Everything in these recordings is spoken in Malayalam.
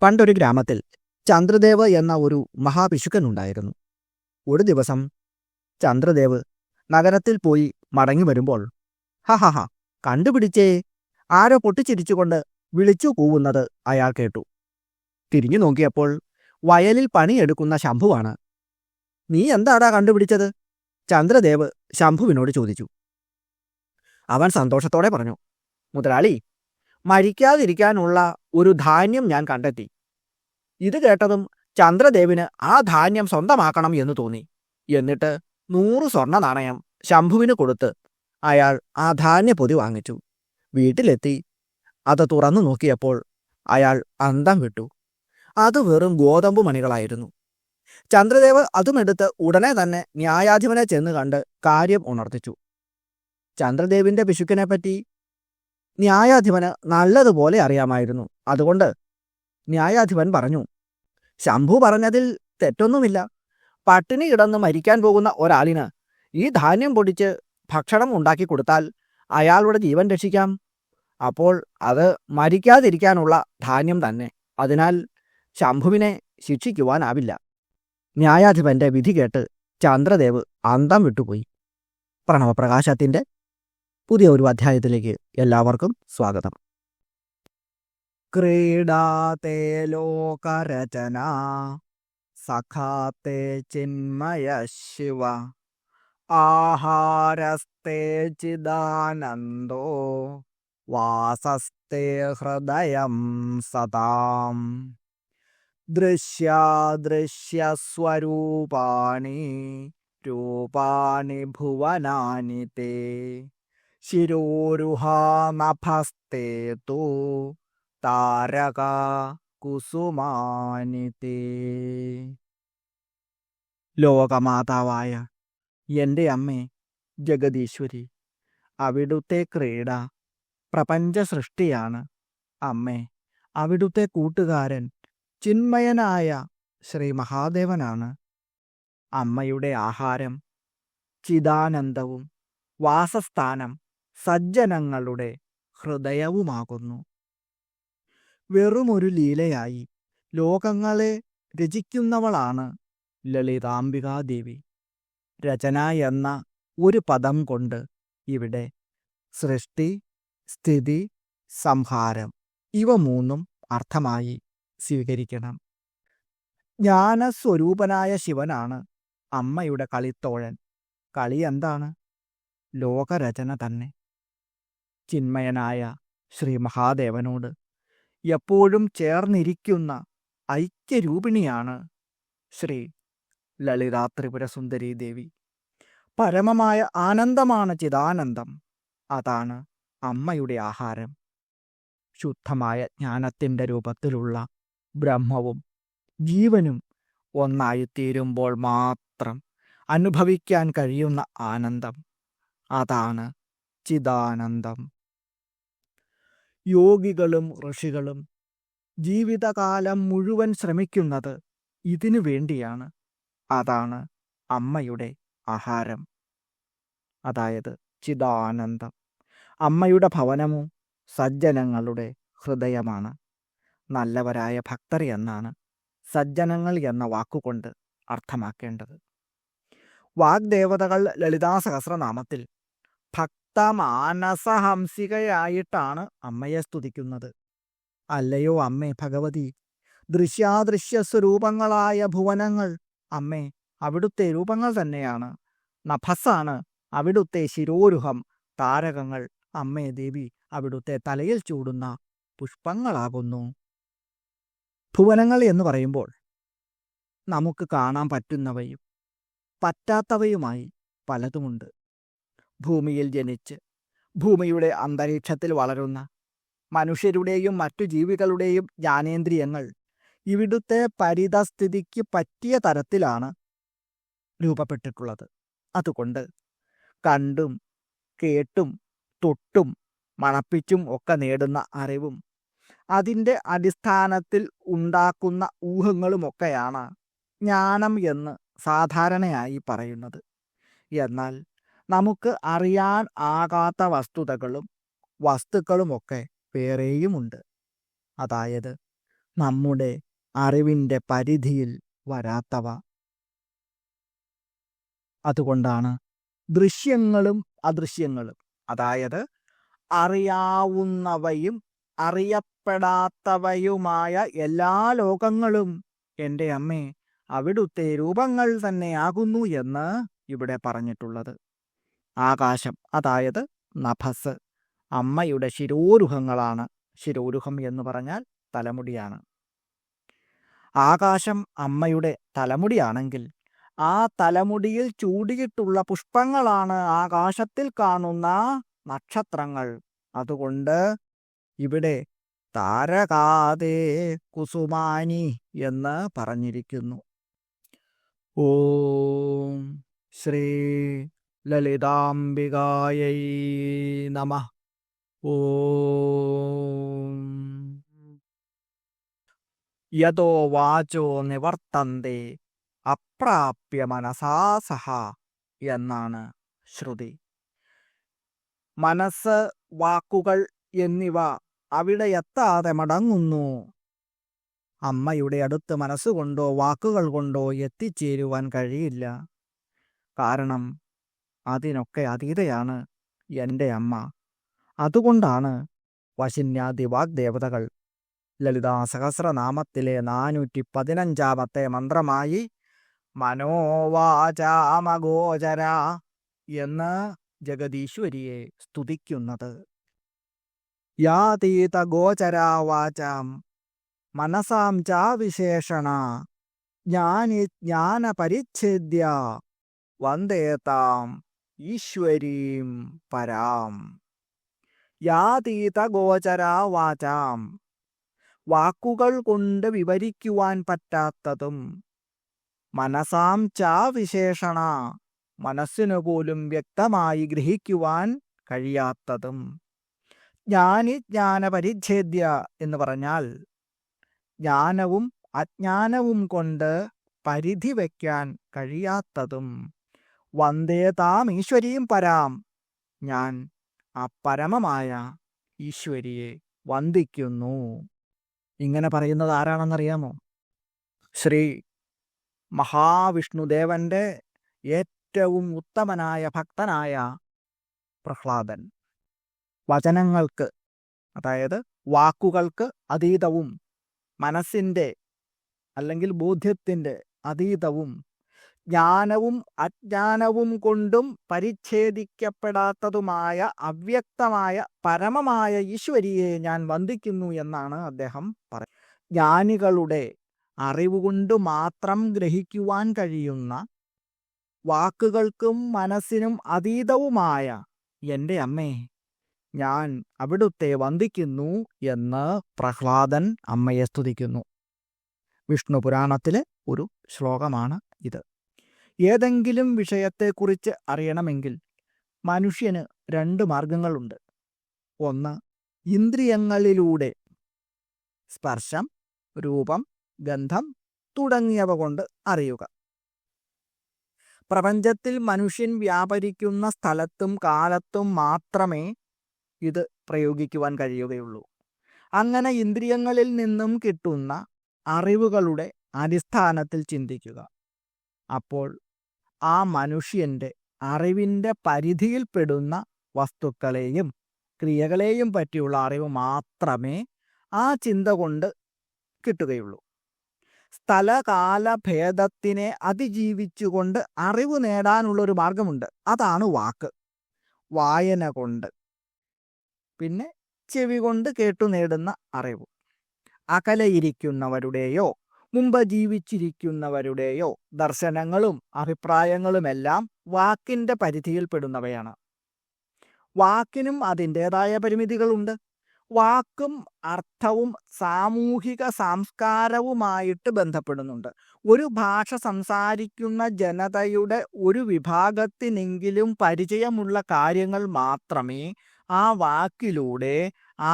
പണ്ടൊരു ഗ്രാമത്തിൽ ചന്ദ്രദേവ് എന്ന ഒരു മഹാപിശുക്കനുണ്ടായിരുന്നു. ഒരു ദിവസം ചന്ദ്രദേവ് നഗരത്തിൽ പോയി മടങ്ങി വരുമ്പോൾ ഹഹഹ കണ്ടുപിടിച്ചേ, ആരോ പൊട്ടിച്ചിരിച്ചുകൊണ്ട് വിളിച്ചു കൂവുന്നത് അയാൾ കേട്ടു. തിരിഞ്ഞു നോക്കിയപ്പോൾ വയലിൽ പണിയെടുക്കുന്ന ശംഭുവാണ്. നീ എന്താടാ കണ്ടുപിടിച്ചത്? ചന്ദ്രദേവ് ശംഭുവിനോട് ചോദിച്ചു. അവൻ സന്തോഷത്തോടെ പറഞ്ഞു, മുതലാളി, മരിക്കാതിരിക്കാനുള്ള ഒരു ധാന്യം ഞാൻ കണ്ടെത്തി. ഇത് കേട്ടതും ചന്ദ്രദേവിന് ആ ധാന്യം സ്വന്തമാക്കണം എന്ന് തോന്നി. എന്നിട്ട് 100 സ്വർണ്ണ നാണയം ശംഭുവിന് കൊടുത്ത് അയാൾ ആ ധാന്യപ്പൊതി വാങ്ങിച്ചു. വീട്ടിലെത്തി അത് തുറന്നു നോക്കിയപ്പോൾ അയാൾ അന്തം വിട്ടു. അത് വെറും ഗോതമ്പ് മണികളായിരുന്നു. ചന്ദ്രദേവ് അതുമെടുത്ത് ഉടനെ തന്നെ ന്യായാധിപനെ ചെന്ന് കണ്ട് കാര്യം ഉണർത്തിച്ചു. ചന്ദ്രദേവിന്റെ പിശുക്കിനെപ്പറ്റി ന്യായാധിപന് നല്ലതുപോലെ അറിയാമായിരുന്നു. അതുകൊണ്ട് ന്യായാധിപൻ പറഞ്ഞു, ശംഭു പറഞ്ഞതിൽ തെറ്റൊന്നുമില്ല. പട്ടിണി കിടന്ന് മരിക്കാൻ പോകുന്ന ഒരാളിന് ഈ ധാന്യം പൊടിച്ച് ഭക്ഷണം ഉണ്ടാക്കി കൊടുത്താൽ അയാളുടെ ജീവൻ രക്ഷിക്കാം. അപ്പോൾ അത് മരിക്കാതിരിക്കാനുള്ള ധാന്യം തന്നെ. അതിനാൽ ശംഭുവിനെ ശിക്ഷിക്കുവാനാവില്ല. ന്യായാധിപന്റെ വിധി കേട്ട് ചന്ദ്രദേവ് അന്തം വിട്ടുപോയി. പ്രണവപ്രകാശത്തിന്റെ പുതിയ ഒരു അധ്യായത്തിലേക്ക് എല്ലാവർക്കും സ്വാഗതം. ക്രീഡാതേ ലോകരചന സഖാതേ ചിന്മയ ശിവ ആഹാരസ്തേ ചിദാനന്ദോ വാസസ്തേ ഹൃദയം സതാം ദൃശ്യാദൃശ്യസ്വരൂപാണി രൂപാണി ഭുവനാനി തേ ശിരോരുഹാ നഭസ്തേ തു താരക കുസുമാനി തേ. ലോകമാതാവായ എൻ്റെ അമ്മേ ജഗദീശ്വരി, അവിടുത്തെ ക്രീഡ പ്രപഞ്ച സൃഷ്ടിയാണ്. അമ്മേ, അവിടുത്തെ കൂട്ടുകാരൻ ചിന്മയനായ ശ്രീ മഹാദേവനാണ്. അമ്മയുടെ ആഹാരം ചിദാനന്ദവും വാസസ്ഥാനം സജ്ജനങ്ങളുടെ ഹൃദയവുമാകുന്നു. വെറുമൊരു ലീലയായി ലോകങ്ങളെ രചിക്കുന്നവളാണ് ലളിതാംബികാദേവി. രചന എന്ന ഒരു പദം കൊണ്ട് ഇവിടെ സൃഷ്ടി, സ്ഥിതി, സംഹാരം ഇവ മൂന്നും അർത്ഥമായി സ്വീകരിക്കണം. ജ്ഞാനസ്വരൂപനായ ശിവനാണ് അമ്മയുടെ കളിത്തോഴൻ. കളി എന്താണ്? ലോകരചന തന്നെ. ചിന്മയനായ ശ്രീ മഹാദേവനോട് എപ്പോഴും ചേർന്നിരിക്കുന്ന ഐക്യരൂപിണിയാണ് ശ്രീ ലളിതാ ത്രിപുര സുന്ദരീ ദേവി. പരമമായ ആനന്ദമാണ് ചിദാനന്ദം. അതാണ് അമ്മയുടെ ആഹാരം. ശുദ്ധമായ ജ്ഞാനത്തിൻ്റെ രൂപത്തിലുള്ള ബ്രഹ്മവും ജീവനും ഒന്നായിത്തീരുമ്പോൾ മാത്രം അനുഭവിക്കാൻ കഴിയുന്ന ആനന്ദം, അതാണ് ചിദാനന്ദം. യോഗികളും ഋഷികളും ജീവിതകാലം മുഴുവൻ ശ്രമിക്കുന്നത് ഇതിനു വേണ്ടിയാണ്. അതാണ് അമ്മയുടെ ആഹാരം, അതായത് ചിദാനന്ദം. അമ്മയുടെ ഭവനമോ സജ്ജനങ്ങളുടെ ഹൃദയമാണ്. നല്ലവരായ ഭക്തർ എന്നാണ് സജ്ജനങ്ങൾ എന്ന വാക്കുകൊണ്ട് അർത്ഥമാക്കേണ്ടത്. വാഗ്ദേവതകൾ ലളിതാ സഹസ്രനാമത്തിൽ ഭക്തമാനസഹംസികയായിട്ടാണ് അമ്മയെ സ്തുതിക്കുന്നത്. അല്ലയോ അമ്മേ ഭഗവതി, ദൃശ്യാദൃശ്യ സ്വരൂപങ്ങളായ ഭുവനങ്ങൾ അമ്മേ അവിടുത്തെ രൂപങ്ങൾ തന്നെയാണ്. നഭസ്സാണ് അവിടുത്തെ ശിരോരുഹം. താരകങ്ങൾ അമ്മേ ദേവി അവിടുത്തെ തലയിൽ ചൂടുന്ന പുഷ്പങ്ങളാകുന്നു. ഭുവനങ്ങൾ എന്ന് പറയുമ്പോൾ നമുക്ക് കാണാൻ പറ്റുന്നവയും പറ്റാത്തവയുമായി പലതുമുണ്ട്. ഭൂമിയിൽ ജനിച്ച് ഭൂമിയുടെ അന്തരീക്ഷത്തിൽ വളരുന്ന മനുഷ്യരുടെയും മറ്റു ജീവികളുടെയും ജ്ഞാനേന്ദ്രിയങ്ങൾ ഇവിടുത്തെ പരിതസ്ഥിതിക്ക് പറ്റിയ തരത്തിലാണ് രൂപപ്പെട്ടിട്ടുള്ളത്. അതുകൊണ്ട് കണ്ടും കേട്ടും തൊട്ടും മണപ്പിച്ചും ഒക്കെ നേടുന്ന അറിവും അതിൻ്റെ അടിസ്ഥാനത്തിൽ ഉണ്ടാക്കുന്ന ഊഹങ്ങളുമൊക്കെയാണ് ജ്ഞാനം എന്ന് സാധാരണയായി പറയുന്നത്. എന്നാൽ നമുക്ക് അറിയാൻ ആകാത്ത വസ്തുതകളും വസ്തുക്കളുമൊക്കെ വേറെയുമുണ്ട്. അതായത് നമ്മുടെ അറിവിൻ്റെ പരിധിയിൽ വരാത്തവ. അതുകൊണ്ടാണ് ദൃശ്യങ്ങളും അദൃശ്യങ്ങളും, അതായത് അറിയാവുന്നവയും അറിയപ്പെടാത്തവയുമായ എല്ലാ ലോകങ്ങളും എൻ്റെ അമ്മേ അവിടുത്തെ രൂപങ്ങൾ തന്നെയാകുന്നു എന്ന് ഇവിടെ പറഞ്ഞിട്ടുള്ളത്. ആകാശം, അതായത് നഭസ്, അമ്മയുടെ ശിരോരുഹങ്ങളാണ്. ശിരോരുഹം എന്ന് പറഞ്ഞാൽ തലമുടിയാണ്. ആകാശം അമ്മയുടെ തലമുടിയാണെങ്കിൽ ആ തലമുടിയിൽ ചൂടിയിട്ടുള്ള പുഷ്പങ്ങളാണ് ആകാശത്തിൽ കാണുന്ന നക്ഷത്രങ്ങൾ. അതുകൊണ്ട് ഇവിടെ താരകാതേ കുസുമാനി എന്ന് പറഞ്ഞിരിക്കുന്നു. ഓം ശ്രീ ലളിതാംബികായൈ നമഃ. ഓം യതോ വാചോ നിവർത്തന്തേ അപ്രാപ്യ മനസാ സഹ എന്നാണ് ശ്രുതി. മനസ്സ്, വാക്കുകൾ എന്നിവ അവിടെ എത്താതെ മടങ്ങുന്നു. അമ്മയുടെ അടുത്ത് മനസ്സുകൊണ്ടോ വാക്കുകൾ കൊണ്ടോ എത്തിച്ചേരുവാൻ കഴിയില്ല. കാരണം അതിനൊക്കെ അതീതയാണ് എൻ്റെ അമ്മ. അതുകൊണ്ടാണ് വശിന്യാദി വാഗ്ദേവതകൾ ലളിതാ സഹസ്രനാമത്തിലെ 415 മന്ത്രമായി മനോവാചാമഗോചര എന്ന് ജഗദീശ്വരിയെ സ്തുതിക്കുന്നത്. യാതീത ഗോചരാ വാചാം മനസാം ചാവിശേഷണ ജ്ഞാനപരിച്ഛേദ്യ വന്ദേതാം ഈശ്വരീം പരാം. യാതീത ഗോചരാ വാചാം, വാക്കുകൾ കൊണ്ട് വിവരിക്കുവാൻ പറ്റാത്തതും, മനസാം ചാവിശേഷണ, മനസ്സിനു പോലും വ്യക്തമായി ഗ്രഹിക്കുവാൻ കഴിയാത്തതും. ജ്ഞാനപരിച്ഛേദ്യ എന്ന് പറഞ്ഞാൽ ജ്ഞാനവും അജ്ഞാനവും കൊണ്ട് പരിധി വയ്ക്കാൻ കഴിയാത്തതും. വന്ദേതാം ഈശ്വരീം പരാം, ഞാൻ ആ പരമമായ ഈശ്വരിയെ വന്ദിക്കുന്നു. ഇങ്ങനെ പറയുന്നത് ആരാണെന്നറിയാമോ? ശ്രീ മഹാവിഷ്ണുദേവന്റെ ഏറ്റവും ഉത്തമനായ ഭക്തനായ പ്രഹ്ലാദൻ. വചനങ്ങൾക്ക്, അതായത് വാക്കുകൾക്ക് അതീതവും മനസ്സിൻ്റെ അല്ലെങ്കിൽ ബോധ്യത്തിൻ്റെ അതീതവും ജ്ഞാനവും അജ്ഞാനവും കൊണ്ടും പരിച്ഛേദിക്കപ്പെടാത്തതുമായ അവ്യക്തമായ പരമമായ ഈശ്വരിയെ ഞാൻ വന്ദിക്കുന്നു എന്നാണ് അദ്ദേഹം പറയുന്നത്. ജ്ഞാനികളുടെ അറിവുകൊണ്ട് മാത്രം ഗ്രഹിക്കുവാൻ കഴിയുന്ന വാക്കുകൾക്കും മനസ്സിനും അതീതവുമായ എൻ്റെ അമ്മേ, ഞാൻ അവിടുത്തെ വന്ദിക്കുന്നു എന്ന് പ്രഹ്ലാദൻ അമ്മയെ സ്തുതിക്കുന്നു. വിഷ്ണു പുരാണത്തിലെ ഒരു ശ്ലോകമാണ് ഇത്. ഏതെങ്കിലും വിഷയത്തെക്കുറിച്ച് അറിയണമെങ്കിൽ മനുഷ്യന് 2 മാർഗങ്ങളുണ്ട്. ഒന്ന്, ഇന്ദ്രിയങ്ങളിലൂടെ സ്പർശം, രൂപം, ഗന്ധം തുടങ്ങിയവ കൊണ്ട് അറിയുക. പ്രപഞ്ചത്തിൽ മനുഷ്യൻ വ്യാപരിക്കുന്ന സ്ഥലത്തും കാലത്തും മാത്രമേ ഇത് പ്രയോഗിക്കുവാൻ കഴിയുകയുള്ളൂ. അങ്ങനെ ഇന്ദ്രിയങ്ങളിൽ നിന്നും കിട്ടുന്ന അറിവുകളുടെ അടിസ്ഥാനത്തിൽ ചിന്തിക്കുക. അപ്പോൾ ആ മനുഷ്യൻ്റെ അറിവിൻ്റെ പരിധിയിൽപ്പെടുന്ന വസ്തുക്കളെയും ക്രിയകളെയും പറ്റിയുള്ള അറിവ് മാത്രമേ ആ ചിന്ത കൊണ്ട് കിട്ടുകയുള്ളൂ. സ്ഥലകാല ഭേദത്തിനെ അതിജീവിച്ചുകൊണ്ട് അറിവ് നേടാനുള്ളൊരു മാർഗമുണ്ട്. അതാണ് വാക്ക്. വായന കൊണ്ട്, പിന്നെ ചെവി കൊണ്ട് കേട്ടു നേടുന്ന അറിവ്. അകലെയിരിക്കുന്നവരുടെയോ മുമ്പ് ജീവിച്ചിരിക്കുന്നവരുടെയോ ദർശനങ്ങളും അഭിപ്രായങ്ങളുമെല്ലാം വാക്കിൻ്റെ പരിധിയിൽപ്പെടുന്നവയാണ്. വാക്കിനും അതിൻ്റേതായ പരിമിതികളുണ്ട്. വാക്കും അർത്ഥവും സാമൂഹിക സംസ്കാരവുമായിട്ട് ബന്ധപ്പെടുന്നുണ്ട്. ഒരു ഭാഷ സംസാരിക്കുന്ന ജനതയുടെ ഒരു വിഭാഗത്തിനെങ്കിലും പരിചയമുള്ള കാര്യങ്ങൾ മാത്രമേ ആ വാക്കിലൂടെ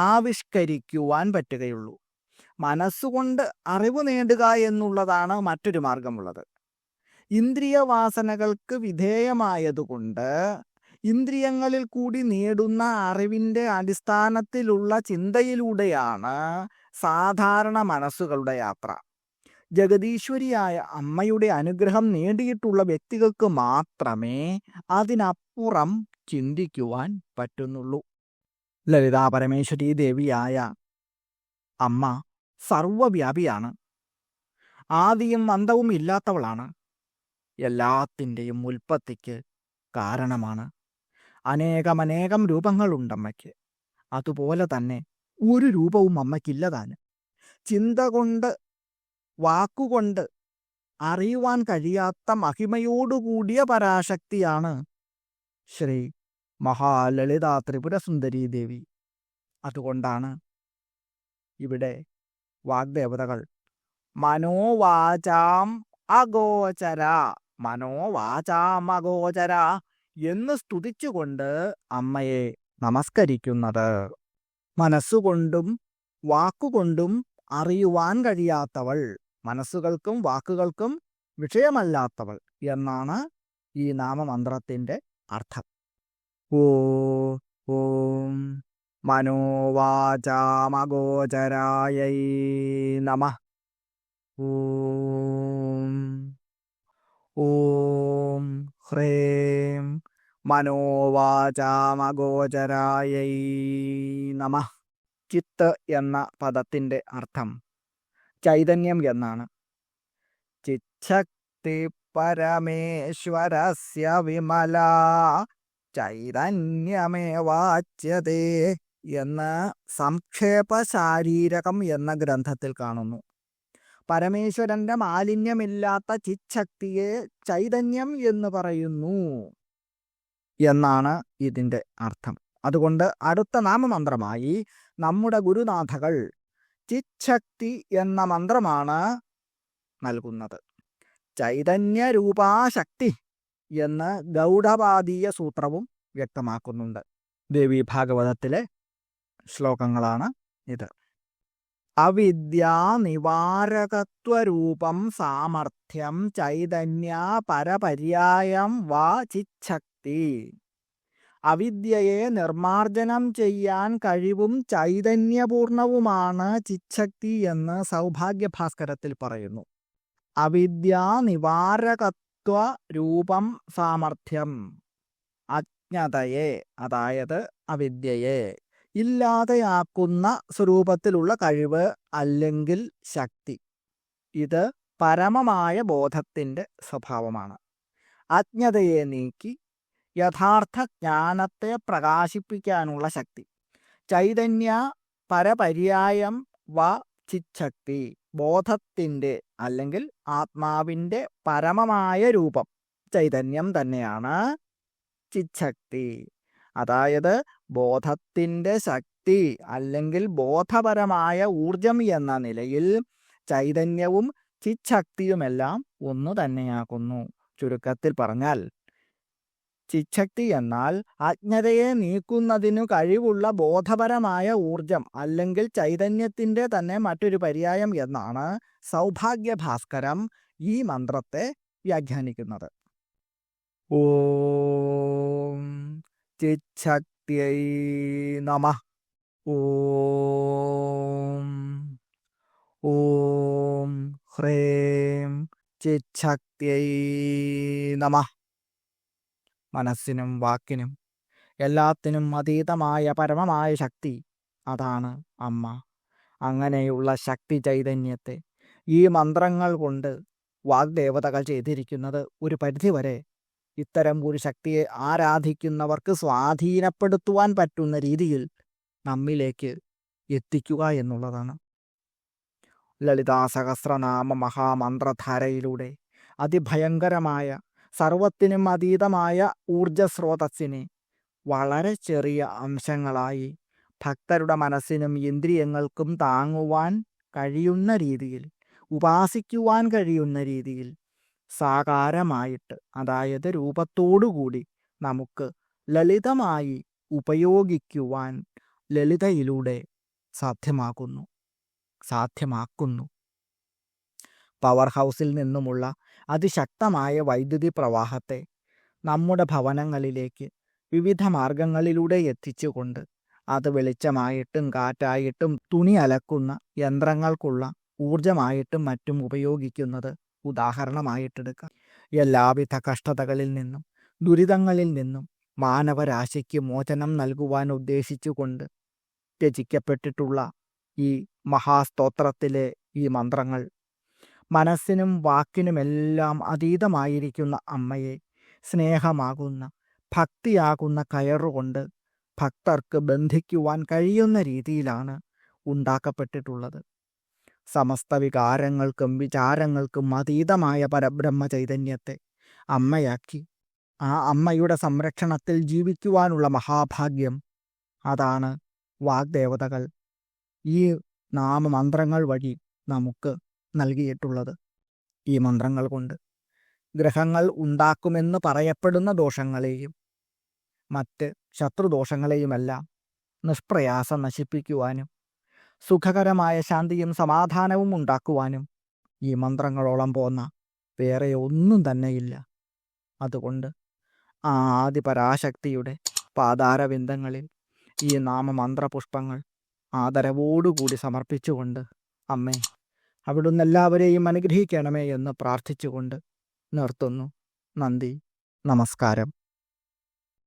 ആവിഷ്കരിക്കുവാൻ പറ്റുകയുള്ളൂ. മനസ്സുകൊണ്ട് അറിവ് നേടുക എന്നുള്ളതാണ് മറ്റൊരു മാർഗമുള്ളത്. ഇന്ദ്രിയവാസനകൾക്ക് വിധേയമായതുകൊണ്ട് ഇന്ദ്രിയങ്ങളിൽ കൂടി നേടുന്ന അറിവിൻ്റെ അടിസ്ഥാനത്തിലുള്ള ചിന്തയിലൂടെയാണ് സാധാരണ മനസ്സുകളുടെ യാത്ര. ജഗദീശ്വരിയായ അമ്മയുടെ അനുഗ്രഹം നേടിയിട്ടുള്ള വ്യക്തികൾക്ക് മാത്രമേ അതിനപ്പുറം ചിന്തിക്കുവാൻ പറ്റുന്നുള്ളൂ. ലളിതാ പരമേശ്വരി ദേവിയായ അമ്മ സർവവ്യാപിയാണ്. ആദിയും അന്തവും ഇല്ലാത്തവളാണ്. എല്ലാത്തിൻ്റെയും ഉൽപ്പത്തിക്ക് കാരണമാണ്. അനേകമനേകം രൂപങ്ങളുണ്ടമ്മയ്ക്ക്. അതുപോലെ തന്നെ ഒരു രൂപവും അമ്മയ്ക്കില്ലതാനും. ചിന്ത കൊണ്ട്, വാക്കുകൊണ്ട് അറിയുവാൻ കഴിയാത്ത മഹിമയോടുകൂടിയ പരാശക്തിയാണ് ശ്രീ മഹാലളിതാ ത്രിപുരസുന്ദരീ ദേവി. അതുകൊണ്ടാണ് ഇവിടെ വാഗ്ദേവതകൾ മനോവാചാം അഗോചര എന്ന് സ്തുതിച്ചുകൊണ്ട് അമ്മയെ നമസ്കരിക്കുന്നത്. മനസ്സുകൊണ്ടും വാക്കുകൊണ്ടും അറിയുവാൻ കഴിയാത്തവൾ, മനസ്സുകൾക്കും വാക്കുകൾക്കും വിഷയമല്ലാത്തവൾ എന്നാണ് ഈ നാമമന്ത്രത്തിൻ്റെ അർത്ഥം. ഓം മനോവാചാമഗോചരായൈ നമഃ. ഓം ഹ്രീം മനോവാചാമഗോചരായൈ നമഃ. ചിത്ത് എന്ന പദത്തിൻ്റെ അർത്ഥം ചൈതന്യം എന്നാണ്. ചിച്ഛക്തി പരമേശ്വരസ്യ വിമല ചൈതന്യമേവാച്യതേ എന്ന് സംക്ഷേപ ശാരീരകം എന്ന ഗ്രന്ഥത്തിൽ കാണുന്നു. പരമേശ്വരന്റെ മാലിന്യമില്ലാത്ത ചിച്ഛക്തിയെ ചൈതന്യം എന്ന് പറയുന്നു എന്നാണ് ഇതിൻ്റെ അർത്ഥം. അതുകൊണ്ട് അടുത്ത നാമമന്ത്രമായി നമ്മുടെ ഗുരുനാഥകൾ ചിച്ഛക്തി എന്ന മന്ത്രമാണ് നൽകുന്നത്. ചൈതന്യരൂപാശക്തി എന്ന് ഗൗഡപാദീയ സൂത്രവും വ്യക്തമാക്കുന്നുണ്ട്. ദേവി ഭാഗവതത്തിലെ ശ്ലോകങ്ങളാണ് ഇത്. അവിദ്യാ നിവാരകത്വരൂപം സാമർഥ്യം ചൈതന്യ പരപര്യായം വാ ചിച്ഛക്തി. അവിദ്യയെ നിർമാർജനം ചെയ്യാൻ കഴിവും ചൈതന്യപൂർണവുമാണ് ചിച്ഛക്തി എന്ന് സൗഭാഗ്യഭാസ്കരത്തിൽ പറയുന്നു. അവിദ്യാ നിവാരകത്വ രൂപം സാമർഥ്യം, അജ്ഞതയെ അതായത് അവിദ്യയെ ഇല്ലാതെയാക്കുന്ന സ്വരൂപത്തിലുള്ള കഴിവ് അല്ലെങ്കിൽ ശക്തി. ഇത് പരമമായ ബോധത്തിൻ്റെ സ്വഭാവമാണ്. അജ്ഞതയെ നീക്കി യഥാർത്ഥ ജ്ഞാനത്തെ പ്രകാശിപ്പിക്കാനുള്ള ശക്തി. ചൈതന്യ പരപര്യായം വ ചിച്ഛക്തി, ബോധത്തിൻ്റെ അല്ലെങ്കിൽ ആത്മാവിൻ്റെ പരമമായ രൂപം ചൈതന്യം തന്നെയാണ് ചിച്ഛക്തി. അതായത് ബോധത്തിൻ്റെ ശക്തി അല്ലെങ്കിൽ ബോധപരമായ ഊർജം എന്ന നിലയിൽ ചൈതന്യവും ചിച്ഛക്തിയുമെല്ലാം ഒന്നു തന്നെയാകുന്നു. ചുരുക്കത്തിൽ പറഞ്ഞാൽ ചിച്ഛക്തി എന്നാൽ അജ്ഞതയെ നീക്കുന്നതിനു കഴിവുള്ള ബോധപരമായ ഊർജം അല്ലെങ്കിൽ ചൈതന്യത്തിൻ്റെ തന്നെ മറ്റൊരു പര്യായം എന്നാണ് സൗഭാഗ്യഭാസ്കരം ഈ മന്ത്രത്തെ വ്യാഖ്യാനിക്കുന്നത്. ഓം ചിച്ഛക്തിയൈ നമഃ. ഓം ഹ്രീം ചിച്ഛക്തിയൈ നമഃ. മനസ്സിനും വാക്കിനും എല്ലാത്തിനും അതീതമായ പരമമായ ശക്തി, അതാണ് അമ്മ. അങ്ങനെയുള്ള ശക്തി ചൈതന്യത്തെ ഈ മന്ത്രങ്ങൾ കൊണ്ട് വാഗ്ദേവതകൾ ചെയ്തിരിക്കുന്നത് ഒരു പരിധിവരെ ഇത്തരം ഒരു ശക്തിയെ ആരാധിക്കുന്നവർക്ക് സ്വാധീനപ്പെടുത്തുവാൻ പറ്റുന്ന രീതിയിൽ നമ്മിലേക്ക് എത്തിക്കുക എന്നുള്ളതാണ്. ലളിതാ സഹസ്രനാമ മഹാമന്ത്രധാരയിലൂടെ അതിഭയങ്കരമായ സർവത്തിനും അതീതമായ ഊർജസ്രോതസ്സിനെ വളരെ ചെറിയ അംശങ്ങളായി ഭക്തരുടെ മനസ്സിനും ഇന്ദ്രിയങ്ങൾക്കും താങ്ങുവാൻ കഴിയുന്ന രീതിയിൽ, ഉപാസിക്കുവാൻ കഴിയുന്ന രീതിയിൽ സാകാരമായിട്ട്, അതായത് രൂപത്തോടുകൂടി നമുക്ക് ലളിതമായി ഉപയോഗിക്കുവാൻ ലളിതയിലൂടെ സാധ്യമാക്കുന്നു. പവർ ഹൗസിൽ നിന്നുമുള്ള അതിശക്തമായ വൈദ്യുതി പ്രവാഹത്തെ നമ്മുടെ ഭവനങ്ങളിലേക്ക് വിവിധ മാർഗങ്ങളിലൂടെ എത്തിച്ചുകൊണ്ട് അത് വെളിച്ചമായിട്ടും കാറ്റായിട്ടും തുണി അലക്കുന്ന യന്ത്രങ്ങൾക്കുള്ള ഊർജമായിട്ടും മറ്റും ഉപയോഗിക്കുന്നത് ഉദാഹരണമായിട്ടെടുക്കാം. എല്ലാവിധ കഷ്ടതകളിൽ നിന്നും ദുരിതങ്ങളിൽ നിന്നും മാനവരാശിക്ക് മോചനം നൽകുവാൻ ഉദ്ദേശിച്ചുകൊണ്ട് രചിക്കപ്പെട്ടിട്ടുള്ള ഈ മഹാസ്തോത്രത്തിലെ ഈ മന്ത്രങ്ങൾ മനസ്സിനും വാക്കിനുമെല്ലാം അതീതമായിരിക്കുന്ന അമ്മയെ സ്നേഹമാകുന്ന ഭക്തിയാകുന്ന കയറുകൊണ്ട് ഭക്തർക്ക് ബന്ധിക്കുവാൻ കഴിയുന്ന രീതിയിലാണ് ഉണ്ടാക്കപ്പെട്ടിട്ടുള്ളത്. സമസ്ത വികാരങ്ങൾക്കും വിചാരങ്ങൾക്കും അതീതമായ പരബ്രഹ്മ ചൈതന്യത്തെ അമ്മയാക്കി ആ അമ്മയുടെ സംരക്ഷണത്തിൽ ജീവിക്കുവാനുള്ള മഹാഭാഗ്യം അതാണ് വാഗ്ദേവതകൾ ഈ നാമമന്ത്രങ്ങൾ വഴി നമുക്ക് നൽകിയിട്ടുള്ളത്. ഈ മന്ത്രങ്ങൾ കൊണ്ട് ഗ്രഹങ്ങൾ ഉണ്ടാക്കുമെന്ന് പറയപ്പെടുന്ന ദോഷങ്ങളെയും മറ്റ് ശത്രുദോഷങ്ങളെയുമെല്ലാം നിഷ്പ്രയാസം നശിപ്പിക്കുവാനും സുഖകരമായ ശാന്തിയും സമാധാനവും ഉണ്ടാക്കുവാനും ഈ മന്ത്രങ്ങളോളം പോന്ന വേറെ ഒന്നും തന്നെയില്ല. അതുകൊണ്ട് ആ ആദിപരാശക്തിയുടെ പാതാരവിന്ദങ്ങളിൽ ഈ നാമമന്ത്രപുഷ്പങ്ങൾ ആദരവോടുകൂടി സമർപ്പിച്ചുകൊണ്ട് അമ്മേ അവിടുന്ന് എല്ലാവരെയും അനുഗ്രഹിക്കണമേ എന്ന് പ്രാർത്ഥിച്ചുകൊണ്ട് നിർത്തുന്നു. നന്ദി, നമസ്കാരം.